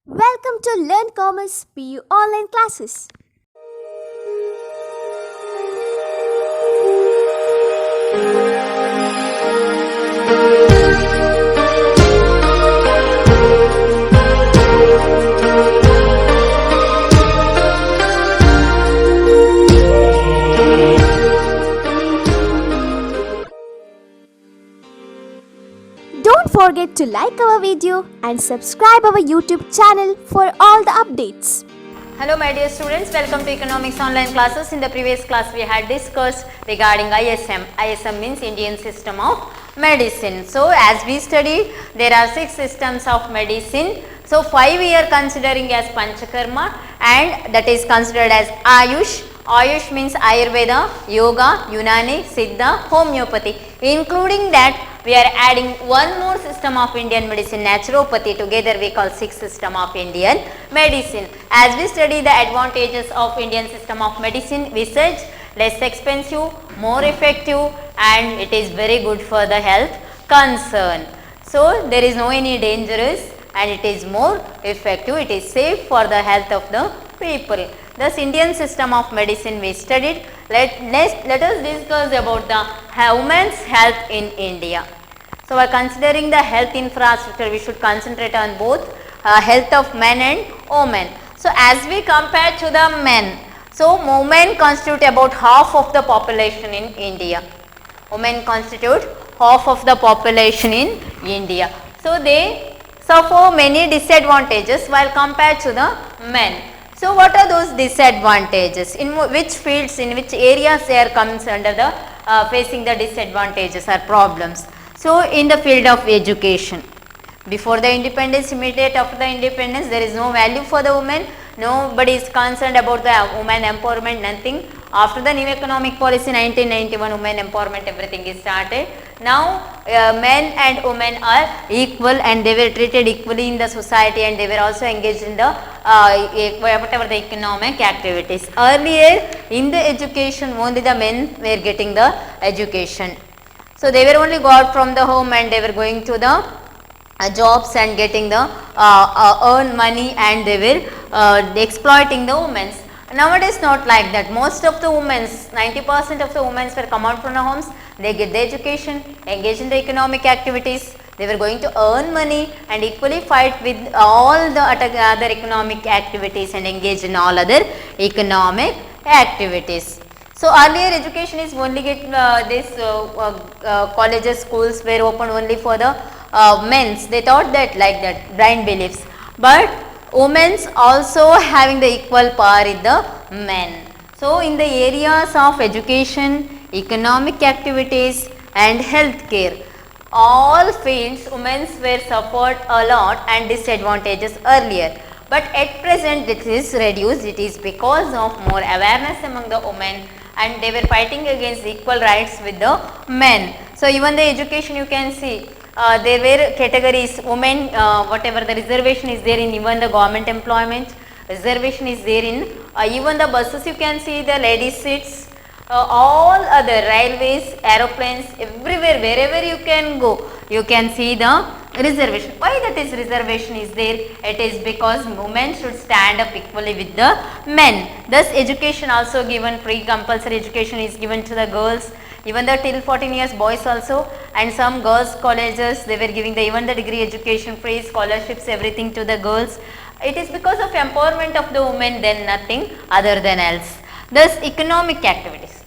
Welcome to Learn Commerce PU online classes. Don't forget to like our video and subscribe our YouTube channel for all the updates. Hello my dear students, welcome to economics online classes. In the previous class we had discussed regarding ISM. ISM means Indian System of Medicine. So as we studied, there are 6 systems of medicine. So 5 we are considering as Panchakarma and that is considered as Ayush. Ayush means Ayurveda, Yoga, Unani, Siddha, Homeopathy. Including that we are adding one more system of Indian medicine, naturopathy. Together we call 6 system of Indian medicine. As we study the advantages of Indian system of medicine, we said less expensive, more effective and it is very good for the health concern. So there is no any dangerous and it is more effective, it is safe for the health of the people. Thus Indian system of medicine we studied. Let us discuss about the women's health in India. So by considering the health infrastructure, we should concentrate on both health of men and women. So as we compare to the men, so women constitute about half of the population in India. Women constitute half of the population in India. So they suffer many disadvantages while compared to the men. So what are those disadvantages? In which fields, in which areas they are comes under the facing the disadvantages or problems? So in the field of education, before the independence, immediate after the independence, there is no value for the women. Nobody is concerned about the women empowerment, nothing. After the new economic policy 1991, women empowerment, everything is started. Now men and women are equal and they were treated equally in the society and they were also engaged in the whatever the economic activities. Earlier in the education only the men were getting the education. So they were only got from the home and they were going to the jobs and getting the earn money and they were exploiting the women. Nowadays not like that. Most of the women, 90% of the women were come out from the homes, they get the education, engage in the economic activities, they were going to earn money and equally fight with all the other economic activities and engage in all other economic activities. So earlier education is only get colleges, schools were open only for the men's. They thought that like that, blind beliefs. But women's also having the equal power in the men. So in the areas of education, economic activities and healthcare, all fields women were suffered a lot and disadvantages earlier. But at present it is reduced. It is because of more awareness among the women and they were fighting against equal rights with the men. So even the education you can see, there were categories, women, whatever the reservation is there in even the government employment, reservation is there in even the buses you can see the ladies seats, all other railways, aeroplanes, everywhere, wherever you can go, you can see the reservation. Why that is reservation is there? It is because women should stand up equally with the men. Thus education also given, free compulsory education is given to the girls, even the till 14 years boys also, and some girls colleges they were giving the even the degree education, free scholarships, everything to the girls. It is because of empowerment of the women, then nothing other than else. Thus economic activities.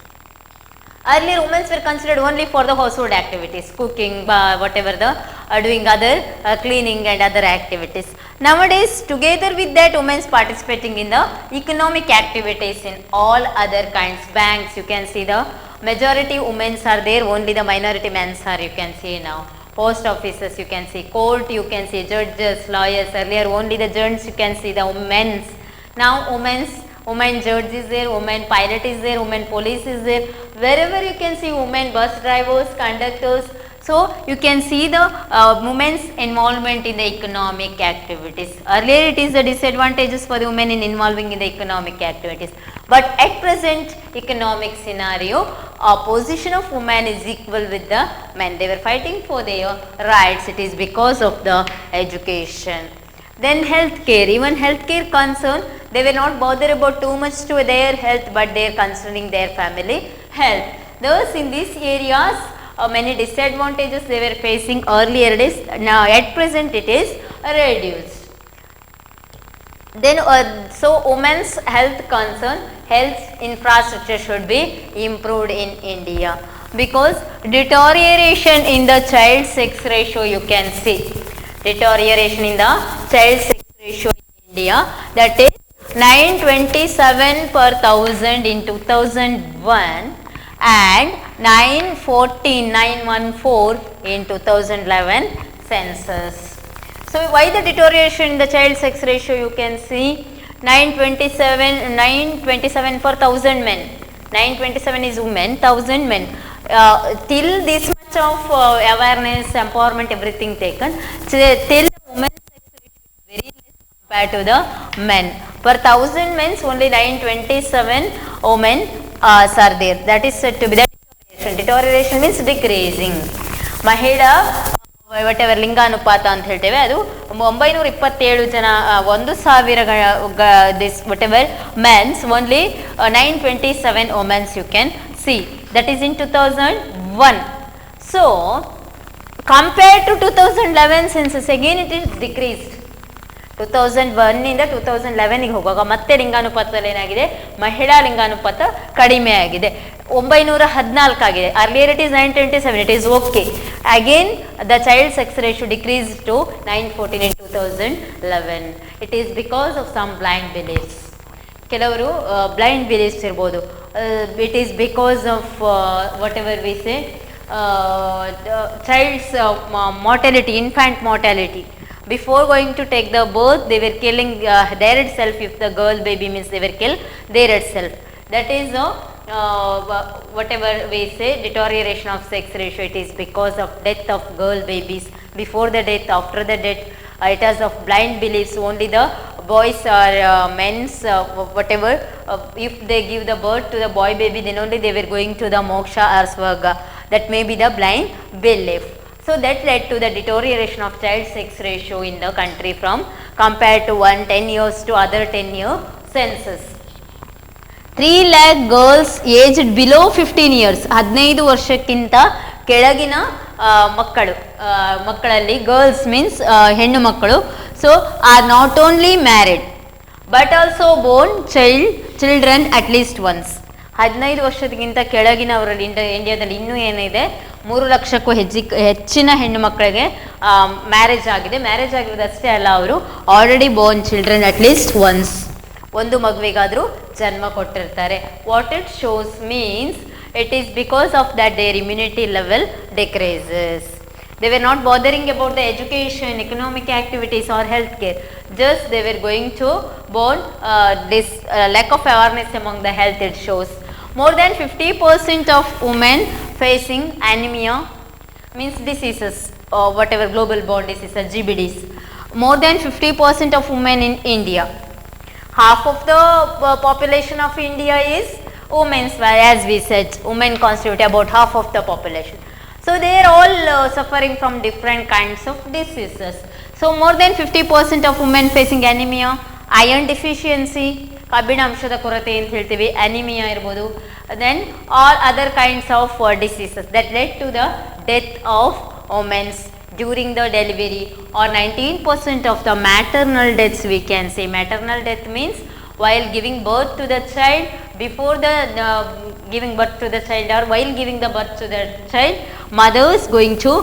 Earlier women were considered only for the household activities, cooking, whatever the doing other cleaning and other activities. Nowadays together with that women participating in the economic activities in all other kinds. Banks you can see the majority women are there, only the minority men are you can see now. Post offices you can see, court you can see, judges, lawyers, earlier only the judges you can see the men's. Now women judge is there, women pilot is there, women police is there, wherever you can see women bus drivers, conductors. So you can see the women's involvement in the economic activities. Earlier it is the disadvantages for the women in involving in the economic activities. But at present economic scenario, position of women is equal with the men. They were fighting for their rights. It is because of the education. Then healthcare, even healthcare concern, they were not bothered about too much to their health, but they are concerning their family health. Thus, in these areas, many disadvantages they were facing earlier days. Now, at present, it is reduced. Then, so women's health concern, health infrastructure should be improved in India, because deterioration in the child sex ratio you can see. Deterioration in the child sex ratio in India, that is 927 per thousand in 2001 and 914 in 2011 census. So, why the deterioration in the child sex ratio you can see 927 for 1000 men, 927 is women, 1000 men. Till this much of awareness, empowerment, everything taken, till women's sex ratio is very less compared to the men. Per 1000 men, only 927 women are there. That is said to be the deterioration. Deterioration means decreasing. Mahila whatever ಲಿಂಗಾನುಪಾತ ಅಂತ ಹೇಳ್ತೇವೆ, ಅದು 927 ಜನ 1000 this whatever men's, only 927 women's you can see, that is in 2001. So compared to 2011 census, again it is decreased. 2001 ಇಂದ 2011 ಗೆ ಹೋಗುವಾಗ ಮತ್ತೆ ಲಿಂಗಾನುಪಾತದಲ್ಲಿ ಏನಾಗಿದೆ, ಮಹಿಳಾ ಲಿಂಗಾನುಪಾತ ಕಡಿಮೆ ಆಗಿದೆ, 914 ಆಗಿದೆ. Earlier it is 927, it is okay. Again the child sex ratio decreased to 914 in 2011. It is because of some blind beliefs. ಕೆಲವರು blind beliefs ಇರ್ಬೋದು. It is because of whatever we say child's mortality, infant mortality. Before going to take the birth, they were killing their itself. If the girl baby means, they were kill their itself. That is whatever we say deterioration of sex ratio. It is because of death of girl babies before the death, after the death. It is of blind beliefs. Only the boys or men's whatever, if they give the birth to the boy baby, then only they were going to the moksha or swarga. That may be the blind belief. So that led to the deterioration of child sex ratio in the country from compared to 10 years to other 10-year census. 3 lakh girls aged below 15 years, 15 ವರ್ಷಕ್ಕಿಂತ ಕೆಳಗಿನ ಮಕ್ಕಳಲ್ಲಿ, girls means ಹೆಣ್ಣು ಮಕ್ಕಳು, so are not only married but also born children at least once. 15 ವರ್ಷಕ್ಕಿಂತ ಕೆಳಗಿನವರಲ್ಲಿ ಇಂಡಿಯಾದಲ್ಲಿ ಇನ್ನೂ ಏನಿದೆ, 3 ಲಕ್ಷಕ್ಕೂ ಹೆಚ್ಚಿನ ಹೆಣ್ಣು ಮಕ್ಕಳಿಗೆ ಮ್ಯಾರೇಜ್ ಆಗಿದೆ. ಮ್ಯಾರೇಜ್ ಆಗಿರೋದಷ್ಟೇ ಅಲ್ಲ, ಅವರು already born children at least once, ಒಂದು ಮಗುವಿಗಾದರೂ ಜನ್ಮ ಕೊಟ್ಟಿರ್ತಾರೆ. What it shows means it is because of that their immunity level decreases. They were not bothering about the education, economic activities or healthcare. Just they were going to born this lack of awareness among the health. It shows more than 50% of women facing anemia, means diseases or whatever global borne diseases, GBDs. More than 50% of women in India. Half of the population of India is women's, as we said, women constitute about half of the population. So they are all suffering from different kinds of diseases. So more than 50% of women facing anemia, iron deficiency, ಕಬ್ಬಿಣಾಂಶದ ಕೊರತೆ ಅಂತ ಹೇಳ್ತೀವಿ, anemia ಇರ್ಬೋದು, then all other kinds of diseases that led to the death of women during the delivery, or 19% of the maternal deaths we can say. Maternal death means while giving birth to the child, before the giving birth to the child or while giving the birth to the child, mother is going to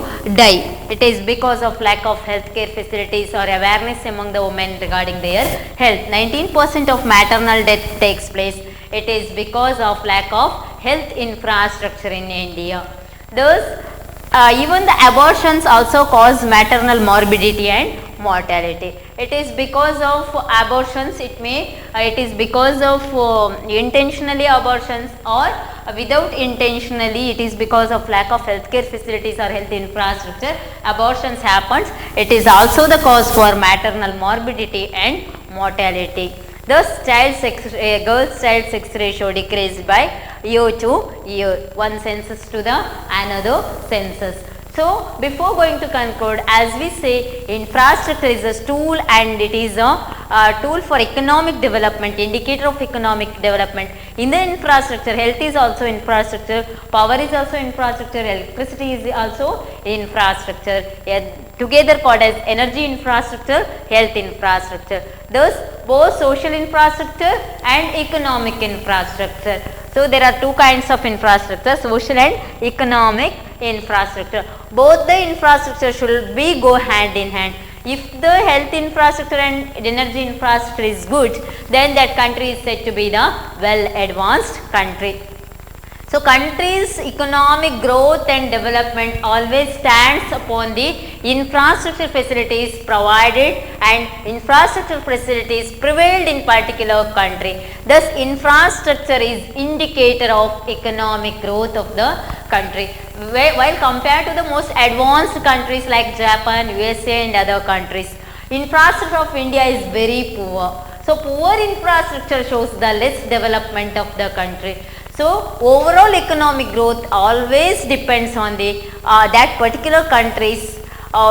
die. It is because of lack of healthcare facilities or awareness among the women regarding their health. 19% of maternal death takes place. It is because of lack of health infrastructure in India. Thus even the abortions also cause maternal morbidity and mortality. It is because of abortions, it is because of intentionally abortions or without intentionally, it is because of lack of healthcare facilities or health infrastructure, abortions happens. It is also the cause for maternal morbidity and mortality. Thus girls child sex ratio decreased by year to year, one census to the another census. So, before going to conclude, as we say, infrastructure is a tool and it is a tool for economic development, indicator of economic development. In the infrastructure, health is also infrastructure, power is also infrastructure, electricity is also infrastructure, together called as energy infrastructure, health infrastructure. Thus, both social infrastructure and economic infrastructure. So, there are two kinds of infrastructure, social and economic infrastructure. Both the infrastructure should be go hand in hand. If the health infrastructure and energy infrastructure is good, then that country is said to be the well advanced country. So, country's economic growth and development always stands upon the infrastructure facilities provided and infrastructure facilities prevailed in particular country. Thus, infrastructure is indicator of economic growth of the country. While compared to the most advanced countries like Japan, USA and other countries, infrastructure of India is very poor. So, poor infrastructure shows the less development of the country. So, overall economic growth always depends on the that particular country's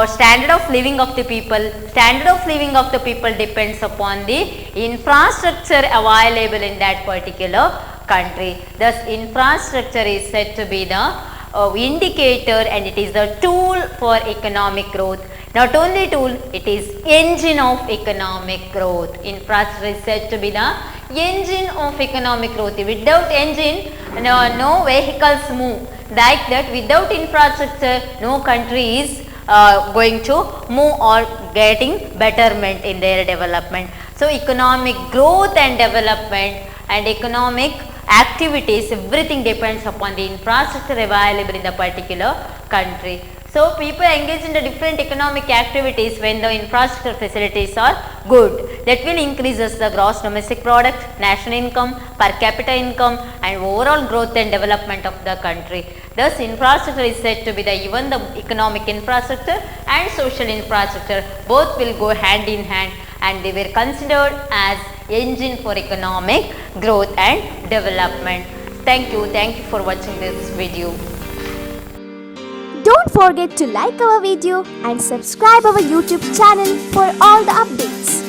standard of living of the people. Standard of living of the people depends upon the infrastructure available in that particular country. Thus, infrastructure is said to be the indicator and it is the tool for economic growth. Not only tool, it is engine of economic growth. Infrastructure is said to be the engine of economic growth. Without engine, no vehicles move. Like that, without infrastructure, no country is going to move or getting betterment in their development. So, economic growth and development and economic activities, everything depends upon the infrastructure available in the particular country. So, people engage in the different economic activities when the infrastructure facilities are good. That will increases the gross domestic product, national income, per capita income and overall growth and development of the country. Thus, infrastructure is said to be the even the economic infrastructure and social infrastructure both will go hand in hand and they were considered as engine for economic growth and development. Thank you for watching this video. Don't forget to like our video and subscribe our YouTube channel for all the updates.